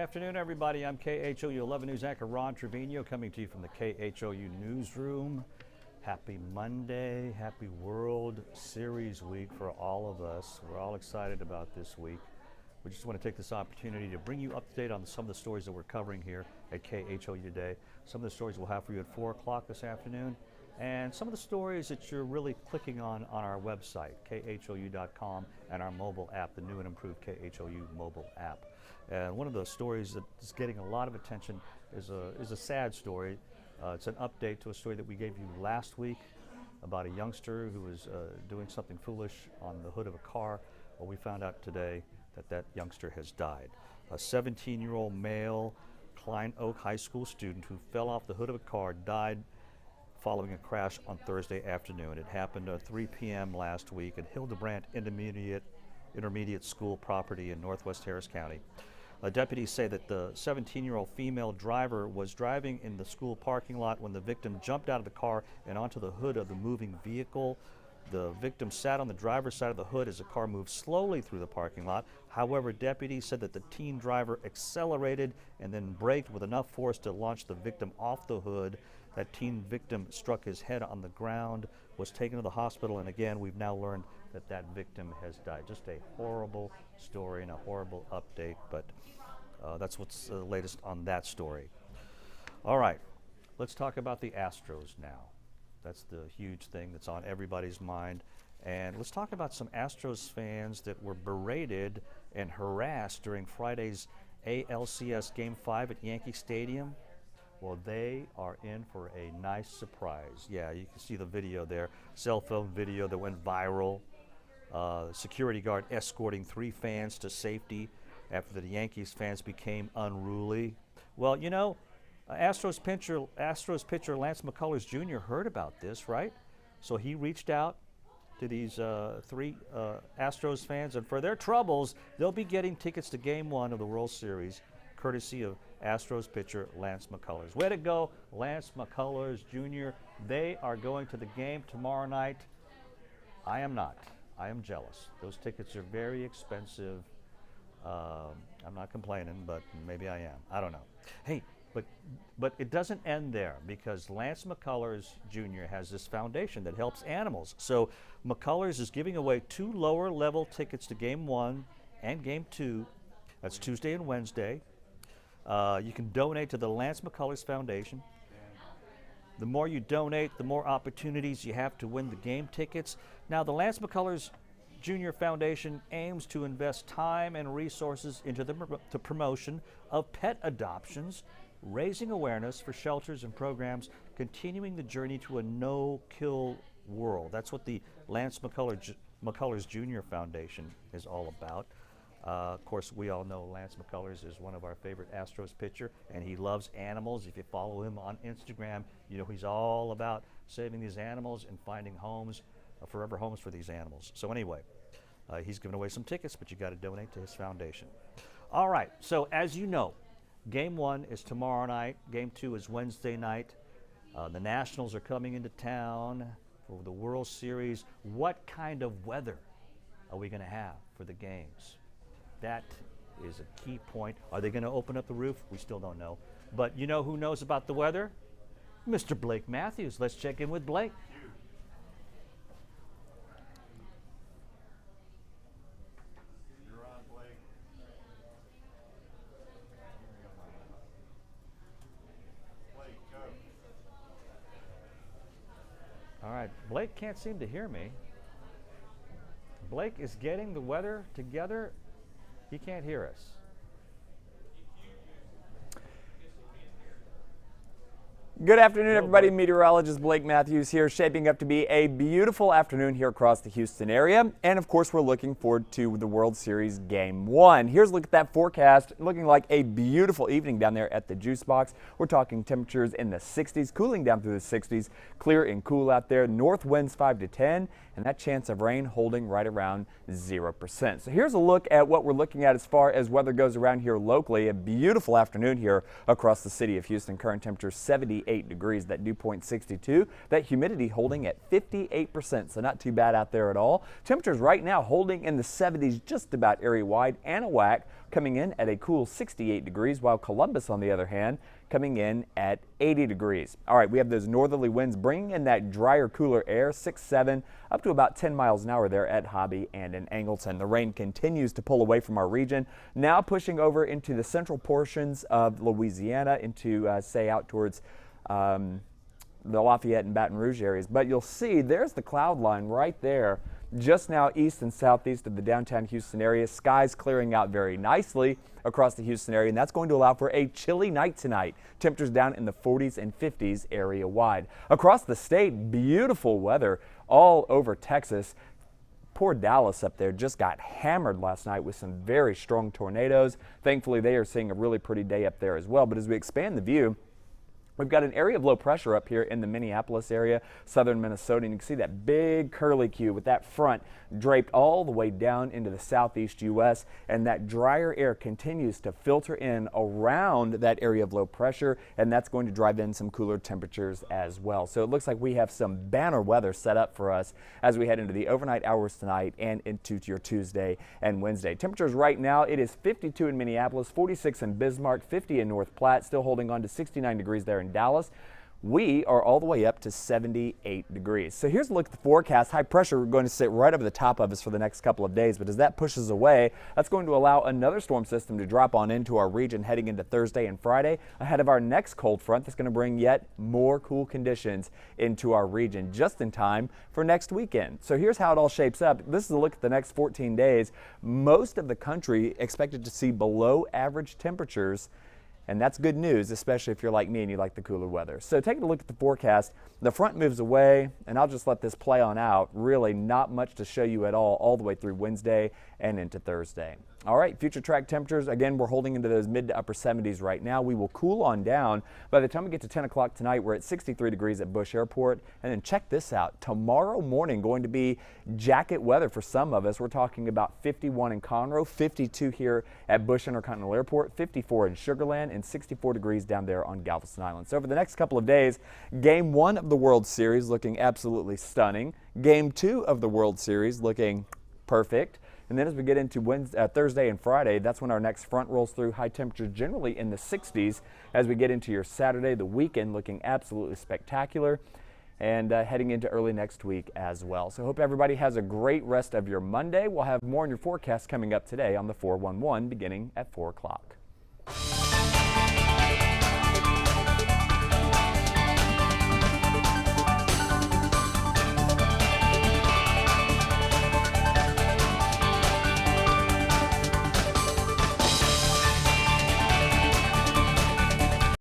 afternoon, everybody. I'm KHOU 11 News anchor Ron Trevino coming to you from the KHOU newsroom. Happy Monday, happy World Series week for all of us. We're all excited about this week. We just want to take this opportunity to bring you up to date on some of the stories that we're covering here at KHOU today. Some of the stories we'll have for you at 4 o'clock this afternoon, and some of the stories that you're really clicking on our website, KHOU.com, and our mobile app, the new and improved KHOU mobile app. And one of the stories that is getting a lot of attention is a sad story. It's an update to a story that we gave you last week about a youngster who was doing something foolish on the hood of a car. Well, we found out today that youngster has died. A 17-year-old male Klein Oak High School student who fell off the hood of a car died following a crash on Thursday afternoon. It happened at 3 p.m. last week at Hildebrandt Intermediate School property in Northwest Harris County. Deputies say that the 17-year-old female driver was driving in the school parking lot when the victim jumped out of the car and onto the hood of the moving vehicle. The victim sat on the driver's side of the hood as the car moved slowly through the parking lot. However, deputies said that the teen driver accelerated and then braked with enough force to launch the victim off the hood. That teen victim struck his head on the ground, was taken to the hospital, and again, we've now learned that victim has died. Just a horrible story and a horrible update, but that's what's the latest on that story. All right, let's talk about the Astros now. That's the huge thing that's on everybody's mind. And let's talk about some Astros fans that were berated and harassed during Friday's ALCS Game 5 at Yankee Stadium. Well, they are in for a nice surprise. Yeah, you can see the video there, cell phone video that went viral. Security guard escorting 3 fans to safety after the Yankees fans became unruly. Well, you know, Astros pitcher Lance McCullers Jr. heard about this, right? So he reached out to these 3 Astros fans, and for their troubles, they'll be getting tickets to Game 1 of the World Series, courtesy of Astros pitcher Lance McCullers. Way to go, Lance McCullers Jr. They are going to the game tomorrow night. I am not. I am jealous. Those tickets are very expensive. I'm not complaining, but maybe I am. I don't know. Hey, but it doesn't end there, because Lance McCullers Jr. has this foundation that helps animals. So McCullers is giving away 2 lower level tickets to Game 1 and Game 2. That's Tuesday and Wednesday. You can donate to the Lance McCullers Foundation. The more you donate, the more opportunities you have to win the game tickets. Now, the Lance McCullers Jr. Foundation aims to invest time and resources into the promotion of pet adoptions, raising awareness for shelters and programs, continuing the journey to a no-kill world. That's what the Lance McCullers Jr. Foundation is all about. Of course, we all know Lance McCullers is one of our favorite Astros pitcher, and he loves animals. If you follow him on Instagram, you know he's all about saving these animals and finding homes, forever homes for these animals. So anyway, he's giving away some tickets, but you got to donate to his foundation. All right, so as you know, Game 1 is tomorrow night. Game 2 is Wednesday night. The Nationals are coming into town for the World Series. What kind of weather are we going to have for the games? That is a key point. Are they going to open up the roof? We still don't know. But you know who knows about the weather? Mr. Blake Matthews. Let's check in with Blake. You're on, Blake. Blake, go. All right, Blake can't seem to hear me. Blake is getting the weather together. He can't hear us. Good afternoon, everybody. Meteorologist Blake Matthews here, shaping up to be a beautiful afternoon here across the Houston area. And of course, we're looking forward to the World Series Game 1. Here's a look at that forecast. Looking like a beautiful evening down there at the Juice Box. We're talking temperatures in the 60s, cooling down through the 60s. Clear and cool out there. North winds 5 to 10. and that chance of rain holding right around 0%. So here's a look at what we're looking at as far as weather goes around here locally. A beautiful afternoon here across the city of Houston. Current temperature 78 degrees, that dew point 62, that humidity holding at 58%, so not too bad out there at all. Temperatures right now holding in the 70s just about area-wide. Anahuac coming in at a cool 68 degrees, while Columbus, on the other hand, coming in at 80 degrees. All right, we have those northerly winds bringing in that drier, cooler air, 6-7, up to about 10 miles an hour there at Hobby and in Angleton. The rain continues to pull away from our region, now pushing over into the central portions of Louisiana, into, say, out towards the Lafayette and Baton Rouge areas. But you'll see there's the cloud line right there, just now east and southeast of the downtown Houston area. Skies clearing out very nicely across the Houston area, and that's going to allow for a chilly night tonight. Temperatures down in the 40s and 50s area wide. Across the state, beautiful weather all over Texas. Poor Dallas up there just got hammered last night with some very strong tornadoes. Thankfully, they are seeing a really pretty day up there as well. But as we expand the view, we've got an area of low pressure up here in the Minneapolis area, southern Minnesota, and you can see that big curlicue with that front draped all the way down into the southeast U.S., and that drier air continues to filter in around that area of low pressure, and that's going to drive in some cooler temperatures as well. So it looks like we have some banner weather set up for us as we head into the overnight hours tonight and into your Tuesday and Wednesday. Temperatures right now, it is 52 in Minneapolis, 46 in Bismarck, 50 in North Platte, still holding on to 69 degrees there in Dallas. We are all the way up to 78 degrees. So here's a look at the forecast. High pressure going to sit right over the top of us for the next couple of days, but as that pushes away, that's going to allow another storm system to drop on into our region heading into Thursday and Friday ahead of our next cold front that's going to bring yet more cool conditions into our region just in time for next weekend. So here's how it all shapes up. This is a look at the next 14 days. Most of the country expected to see below average temperatures, and that's good news, especially if you're like me and you like the cooler weather. So taking a look at the forecast, the front moves away, and I'll just let this play on out. Really not much to show you at all the way through Wednesday and into Thursday. All right, future track temperatures, again, we're holding into those mid to upper 70s right now. We will cool on down. By the time we get to 10 o'clock tonight, we're at 63 degrees at Bush Airport. And then check this out. Tomorrow morning, going to be jacket weather for some of us. We're talking about 51 in Conroe, 52 here at Bush Intercontinental Airport, 54 in Sugar Land, and 64 degrees down there on Galveston Island. So over the next couple of days, Game 1 of the World Series looking absolutely stunning. Game 2 of the World Series looking perfect. And then as we get into Thursday and Friday, that's when our next front rolls through. High temperatures generally in the 60s as we get into your Saturday, the weekend looking absolutely spectacular, and heading into early next week as well. So hope everybody has a great rest of your Monday. We'll have more in your forecast coming up today on the 411 beginning at 4 o'clock.